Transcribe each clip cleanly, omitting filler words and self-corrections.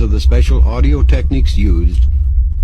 because of the special audio techniques used,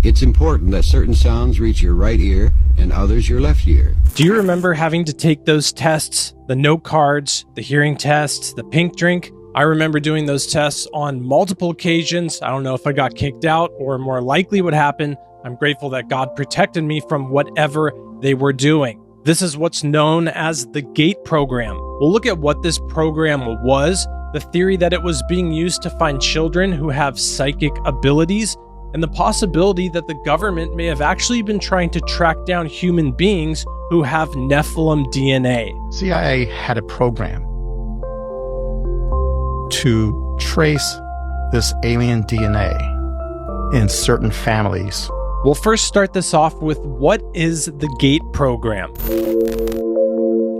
it's important that certain sounds reach your right ear and others your left ear. Do you remember having to take those tests? The note cards, the hearing test, the pink drink? I remember doing those tests on multiple occasions. I don't know if I got kicked out or more likely what happened. I'm grateful that God protected me from whatever they were doing. This is what's known as the GATE program. We'll look at what this program was, the theory that it was being used to find children who have psychic abilities, and the possibility that the government may have actually been trying to track down human beings who have Nephilim DNA. CIA had a program to trace this alien DNA in certain families. We'll first start this off with what is the GATE program?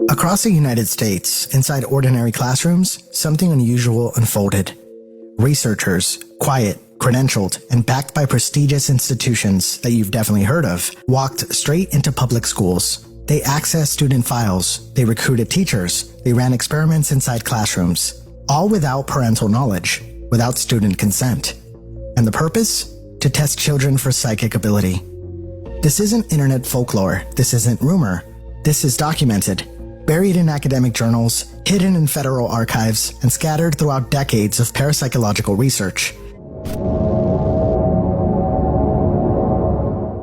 Across the United States, inside ordinary classrooms, something unusual unfolded. Researchers, quiet, credentialed, and backed by prestigious institutions that you've definitely heard of, walked straight into public schools. They accessed student files, they recruited teachers, they ran experiments inside classrooms, all without parental knowledge, without student consent. And the purpose? To test children for psychic ability. This isn't internet folklore, this isn't rumor, this is documented, buried in academic journals, hidden in federal archives, and scattered throughout decades of parapsychological research.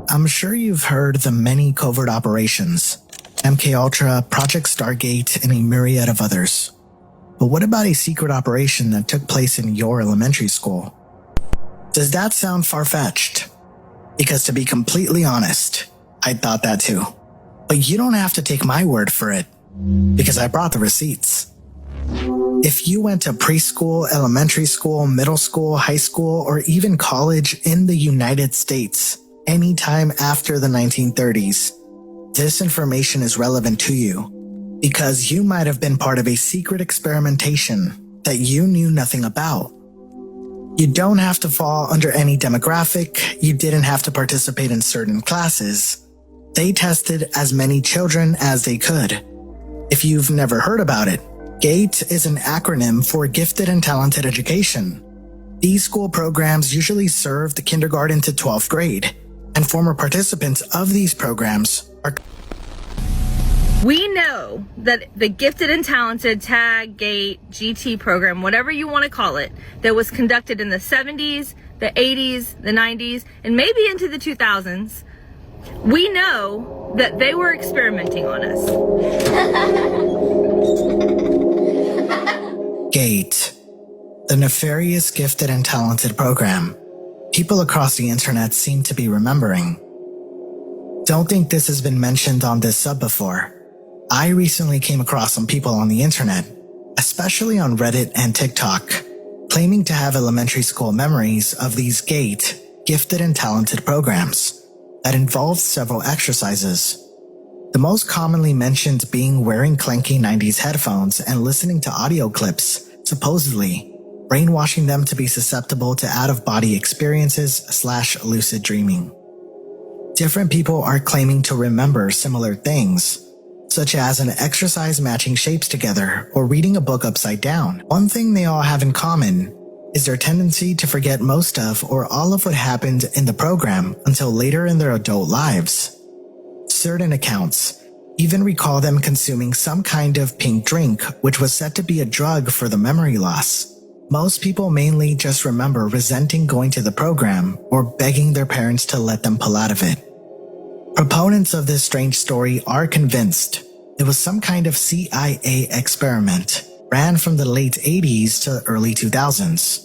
I'm sure you've heard the many covert operations, MKUltra, Project Stargate, and a myriad of others. But what about a secret operation that took place in your elementary school? Does that sound far-fetched? Because to be completely honest, I thought that too. But you don't have to take my word for it, because I brought the receipts. If you went to preschool, elementary school, middle school, high school, or even college in the United States, anytime after the 1930s, this information is relevant to you, because you might have been part of a secret experimentation that you knew nothing about. You don't have to fall under any demographic, you didn't have to participate in certain classes. They tested as many children as they could. If you've never heard about it, GATE is an acronym for Gifted and Talented Education. These school programs usually serve the kindergarten to 12th grade, and former participants of these programs are... We know that the Gifted and Talented Tag, GATE, GT program, whatever you want to call it, that was conducted in the 70s, the 80s, the 90s, and maybe into the 2000s, we know that they were experimenting on us. GATE, the nefarious Gifted and Talented program. People across the internet seem to be remembering. Don't think this has been mentioned on this sub before. I recently came across some people on the internet, especially on Reddit and TikTok, claiming to have elementary school memories of these GATE, Gifted and Talented programs, that involved several exercises. The most commonly mentioned being wearing clanky 90s headphones and listening to audio clips, supposedly brainwashing them to be susceptible to out-of-body experiences / lucid dreaming. Different people are claiming to remember similar things, such as an exercise matching shapes together or reading a book upside down. One thing they all have in common is their tendency to forget most of or all of what happened in the program until later in their adult lives. Certain accounts even recall them consuming some kind of pink drink, which was said to be a drug for the memory loss. Most people mainly just remember resenting going to the program or begging their parents to let them pull out of it. Proponents of this strange story are convinced it was some kind of CIA experiment, ran from the late 80s to early 2000s.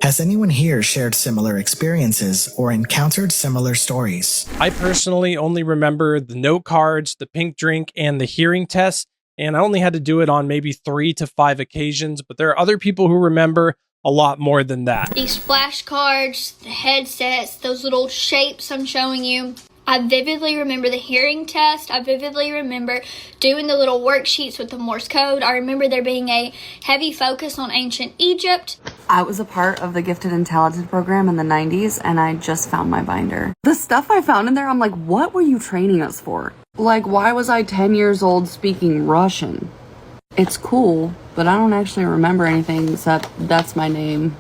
Has anyone here shared similar experiences or encountered similar stories? I personally only remember the note cards, the pink drink, and the hearing test, and I only had to do it on maybe 3 to 5 occasions, but there are other people who remember a lot more than that. These flashcards, the headsets, those little shapes I'm showing you. I vividly remember the hearing test. I vividly remember doing the little worksheets with the Morse code. I remember there being a heavy focus on ancient Egypt. I was a part of the Gifted and Talented program in the 90s, and I just found my binder. The stuff I found in there, I'm like, what were you training us for? Like, why was I 10 years old speaking Russian? It's cool, but I don't actually remember anything except that's my name.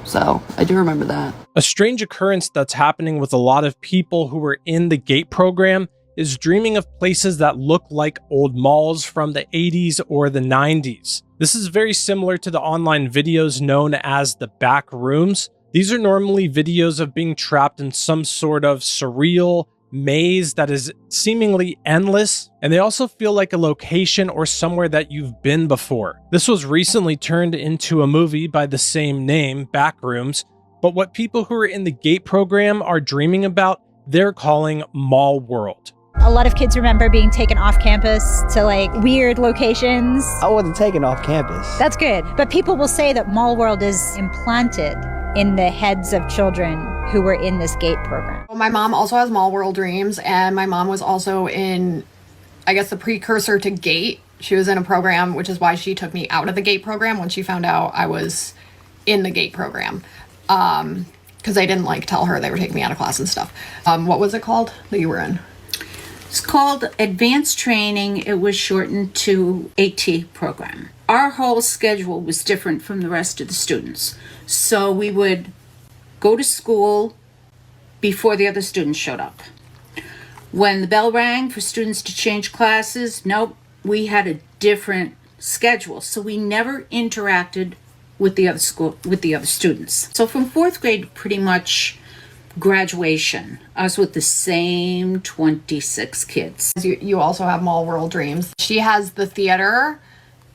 So I do remember that. A strange occurrence that's happening with a lot of people who were in the GATE program is dreaming of places that look like old malls from the 80s or the 90s. This is very similar to the online videos known as the back rooms. These are normally videos of being trapped in some sort of surreal maze that is seemingly endless, and they also feel like a location or somewhere that you've been before. This was recently turned into a movie by the same name, Backrooms, but what people who are in the GATE program are dreaming about, they're calling Mall World. A lot of kids remember being taken off campus to like weird locations. I wasn't taken off campus. That's good. But people will say that Mall World is implanted in the heads of children who were in this GATE program. My mom also has Mall World dreams, and my mom was also in, I guess, the precursor to GATE. She was in a program, which is why she took me out of the GATE program when she found out I was in the GATE program. Because they didn't like tell her they were taking me out of class and stuff. What was it called that you were in? It's called Advanced Training. It was shortened to AT program. Our whole schedule was different from the rest of the students. So we would go to school before the other students showed up. When the bell rang for students to change classes, nope, we had a different schedule. So we never interacted with the other students. So from fourth grade, pretty much graduation, I was with the same 26 kids. You also have Mall World dreams. She has the theater,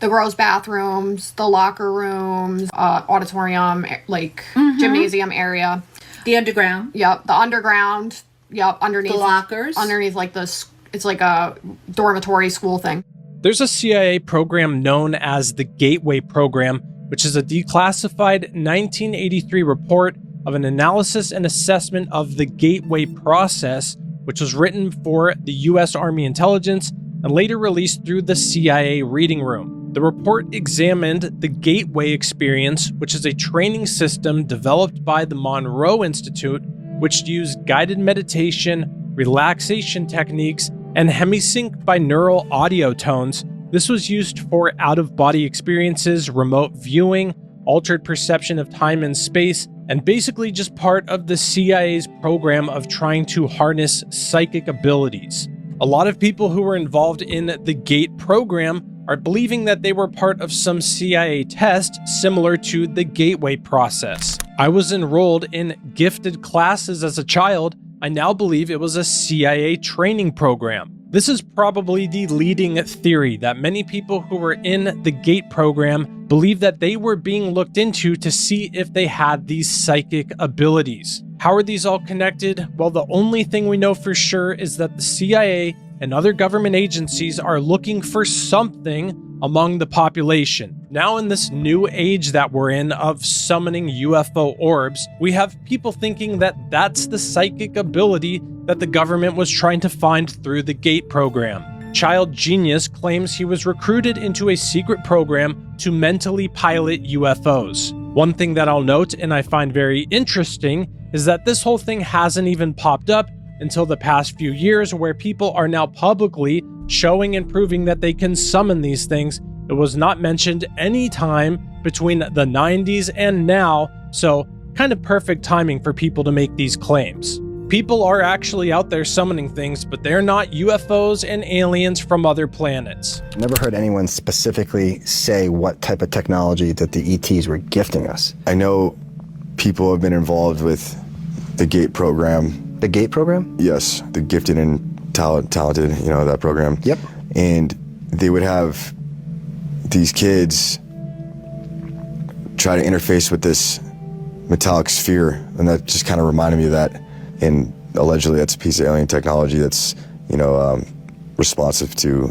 the girls' bathrooms, the locker rooms, auditorium, like gymnasium area. The underground. Yep, the underground. Yep, underneath. The lockers. Underneath like this, it's like a dormitory school thing. There's a CIA program known as the Gateway Program, which is a declassified 1983 report of an analysis and assessment of the Gateway process, which was written for the U.S. Army Intelligence and later released through the CIA Reading Room. The report examined the Gateway experience, which is a training system developed by the Monroe Institute, which used guided meditation, relaxation techniques, and hemisync binaural audio tones. This was used for out-of-body experiences, remote viewing, altered perception of time and space, and basically just part of the CIA's program of trying to harness psychic abilities. A lot of people who were involved in the GATE program are believing that they were part of some CIA test similar to the Gateway process. I was enrolled in gifted classes as a child. I now believe it was a CIA training program. This is probably the leading theory that many people who were in the GATE program believe that they were being looked into to see if they had these psychic abilities. How are these all connected? Well, the only thing we know for sure is that the CIA and other government agencies are looking for something among the population. Now in this new age that we're in of summoning UFO orbs, we have people thinking that that's the psychic ability that the government was trying to find through the GATE program. Child Genius claims he was recruited into a secret program to mentally pilot UFOs. One thing that I'll note and I find very interesting is that this whole thing hasn't even popped up until the past few years, where people are now publicly showing and proving that they can summon these things. It was not mentioned any time between the 90s and now, so kind of perfect timing for people to make these claims. People are actually out there summoning things, but they're not UFOs and aliens from other planets. Never heard anyone specifically say what type of technology that the ETs were gifting us. I know people have been involved with the GATE program. The GATE program? Yes, the gifted and talented, that program. Yep. And they would have these kids try to interface with this metallic sphere, and that just kind of reminded me of that. And allegedly that's a piece of alien technology that's, responsive to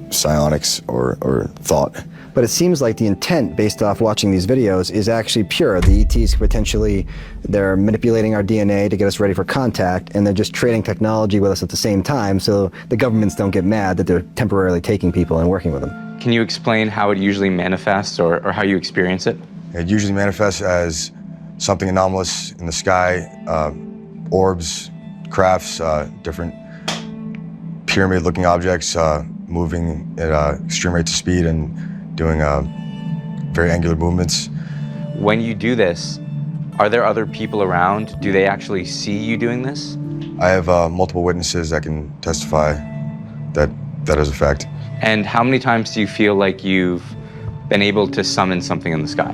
psionics or thought. But it seems like the intent, based off watching these videos, is actually pure. The ETs potentially, they're manipulating our DNA to get us ready for contact, and they're just trading technology with us at the same time, so the governments don't get mad that they're temporarily taking people and working with them. Can you explain how it usually manifests or how you experience it? It usually manifests as something anomalous in the sky, orbs, crafts, different pyramid-looking objects moving at extreme rates of speed and doing very angular movements. When you do this, Are there other people around? Do they actually see you doing this? I have multiple witnesses that can testify that that is a fact. And how many times do you feel like you've been able to summon something in the sky?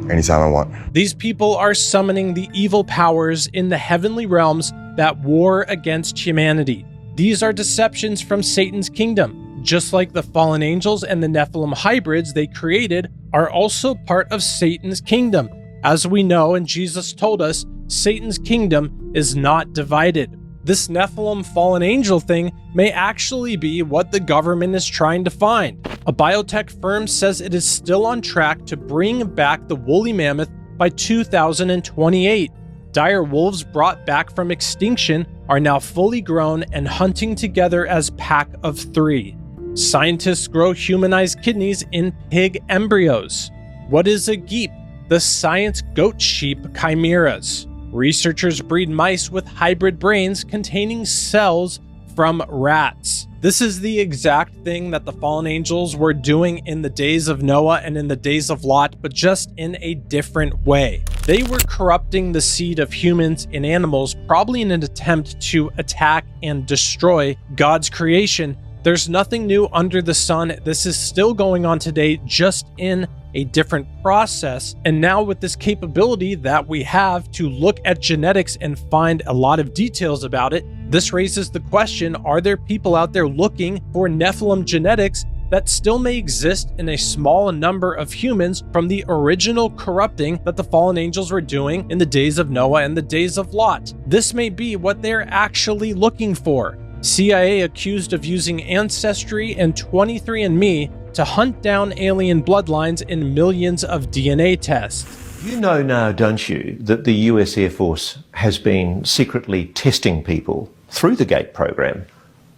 Anytime I want. These people are summoning the evil powers in the heavenly realms that war against humanity. These are deceptions from Satan's kingdom. Just like the fallen angels and the Nephilim hybrids they created are also part of Satan's kingdom. As we know, and Jesus told us, Satan's kingdom is not divided. This Nephilim fallen angel thing may actually be what the government is trying to find. A biotech firm says it is still on track to bring back the woolly mammoth by 2028. Dire wolves brought back from extinction are now fully grown and hunting together as pack of 3. Scientists grow humanized kidneys in pig embryos. What is a geep? The science goat sheep chimeras. Researchers breed mice with hybrid brains containing cells from rats. This is the exact thing that the fallen angels were doing in the days of Noah and in the days of Lot, but just in a different way. They were corrupting the seed of humans and animals, probably in an attempt to attack and destroy God's creation. There's nothing new under the sun. This is still going on today, just in a different process. And now with this capability that we have to look at genetics and find a lot of details about it, this raises the question, are there people out there looking for Nephilim genetics that still may exist in a small number of humans from the original corrupting that the fallen angels were doing in the days of Noah and the days of Lot? This may be what they're actually looking for. CIA accused of using Ancestry and 23andMe to hunt down alien bloodlines in millions of DNA tests. You know now, don't you, that the US Air Force has been secretly testing people through the GATE program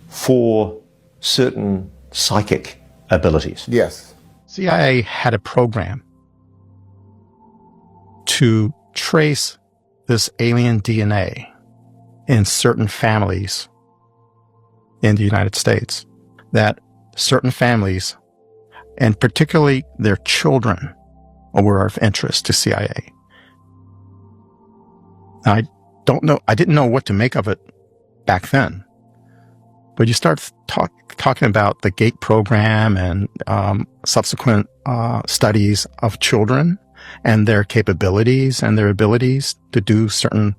for certain psychic abilities? Yes. CIA had a program to trace this alien DNA in certain families in the United States, that certain families, and particularly their children, were of interest to CIA. I didn't know what to make of it back then, but you start talking about the GATE program and subsequent studies of children and their capabilities and their abilities to do certain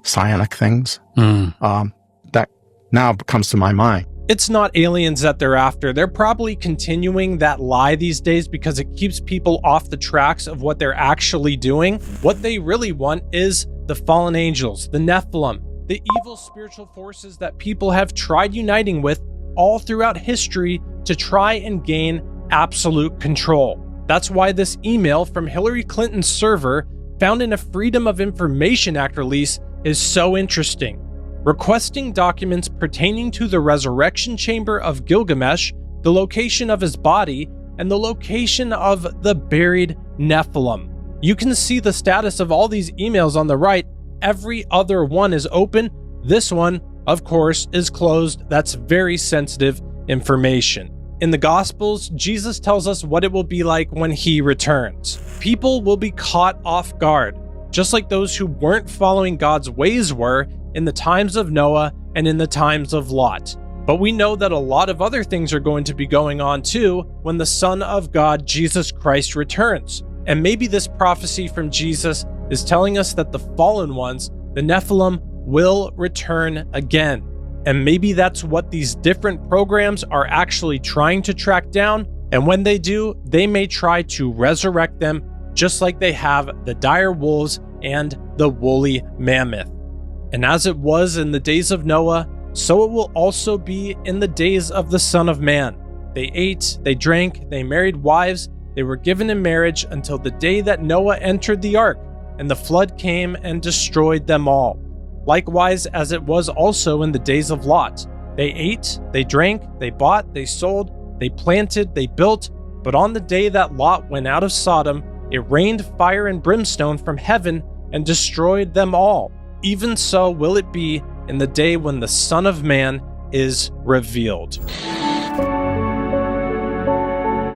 psionic things. That now comes to my mind. It's not aliens that they're after. They're probably continuing that lie these days because it keeps people off the tracks of what they're actually doing. What they really want is the fallen angels, the Nephilim, the evil spiritual forces that people have tried uniting with all throughout history to try and gain absolute control. That's why this email from Hillary Clinton's server, found in a Freedom of Information Act release, is so interesting. Requesting documents pertaining to the resurrection chamber of Gilgamesh, the location of his body, and the location of the buried Nephilim. You can see the status of all these emails on the right. Every other one is open. This one, of course, is closed. That's very sensitive information. In the Gospels, Jesus tells us what it will be like when he returns. People will be caught off guard, just like those who weren't following God's ways were in the times of Noah and in the times of Lot. But we know that a lot of other things are going to be going on too when the Son of God, Jesus Christ, returns. And maybe this prophecy from Jesus is telling us that the fallen ones, the Nephilim, will return again. And maybe that's what these different programs are actually trying to track down. And when they do, they may try to resurrect them, just like they have the dire wolves and the woolly mammoth. And as it was in the days of Noah, so it will also be in the days of the Son of Man. They ate, they drank, they married wives, they were given in marriage until the day that Noah entered the ark, and the flood came and destroyed them all. Likewise, as it was also in the days of Lot. They ate, they drank, they bought, they sold, they planted, they built, but on the day that Lot went out of Sodom, it rained fire and brimstone from heaven and destroyed them all. Even so will it be in the day when the Son of Man is revealed.